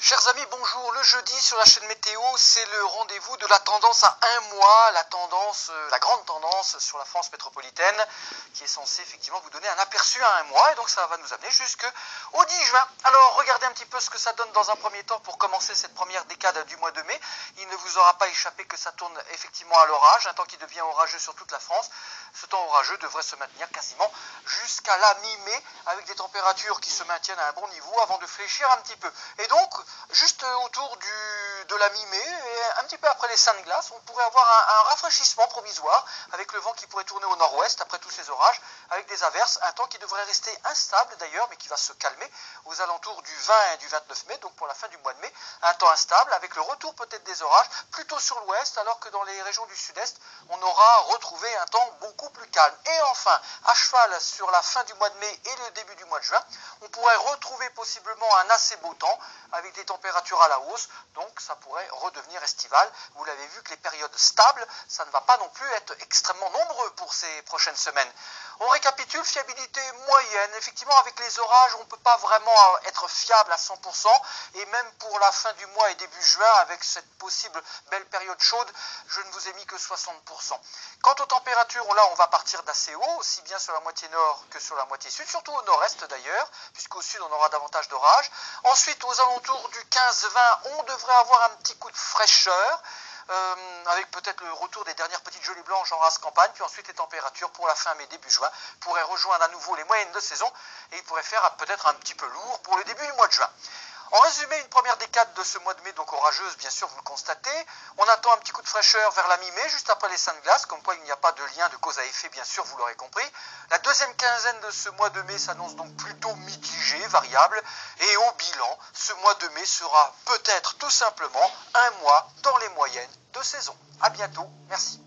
Chers amis, bonjour. Le jeudi sur la chaîne Météo, c'est le rendez-vous de la tendance à un mois, la grande tendance sur la France métropolitaine, qui est censée effectivement vous donner un aperçu à un mois, et donc ça va nous amener jusqu'au 10 juin. Alors regardez un petit peu ce que ça donne dans un premier temps pour commencer cette première décade du mois de mai. Il ne vous aura pas échappé que ça tourne effectivement à l'orage, un temps qui devient orageux sur toute la France. Ce temps orageux devrait se maintenir quasiment jusqu'à la mi-mai, avec des températures qui se maintiennent à un bon niveau avant de fléchir un petit peu. Et donc, juste autour de la mi-mai, et un petit peu après les Saintes Glaces, on pourrait avoir un rafraîchissement provisoire, avec le vent qui pourrait tourner au nord-ouest après tous ces orages, avec des averses, un temps qui devrait rester instable d'ailleurs, mais qui va se calmer aux alentours du 20 et du 29 mai, donc pour la fin du mois de mai, un temps instable, avec le retour peut-être des orages, plutôt sur l'ouest, alors que dans les régions du sud-est, on aura retrouvé un temps beaucoup plus calme. Et enfin, à cheval sur la fin du mois de mai et le début du mois de juin, on pourrait retrouver possiblement un assez beau temps, avec des températures à la hausse, donc ça pourrait redevenir estival. Vous l'avez vu que les périodes stables, ça ne va pas non plus être extrêmement nombreux pour ces prochaines semaines. On récapitule, fiabilité moyenne. Effectivement, avec les orages, on ne peut pas vraiment être fiable à 100%, et même pour la fin du mois et début juin, avec cette possible belle période chaude, je ne vous ai mis que 60%. Quant aux températures, là, on va partir d'assez haut, aussi bien sur la moitié nord que sur la moitié sud, surtout au nord-est d'ailleurs, puisqu'au sud, on aura davantage d'orages. Ensuite, aux alentours du 15-20, on devrait avoir un petit coup de fraîcheur, avec peut-être le retour des dernières petites gelées blanches en race campagne, puis ensuite les températures pour la fin mai, début juin pourraient rejoindre à nouveau les moyennes de saison, et il pourrait faire peut-être un petit peu lourd pour le début du mois de juin. En résumé, une première décade de ce mois de mai, donc orageuse, bien sûr, vous le constatez. On attend un petit coup de fraîcheur vers la mi-mai, juste après les Saintes Glaces, comme quoi il n'y a pas de lien de cause à effet, bien sûr, vous l'aurez compris. La deuxième quinzaine de ce mois de mai s'annonce donc plutôt mitigée, variable, et au bilan, ce mois de mai sera peut-être tout simplement un mois dans les moyennes de saison. À bientôt, merci.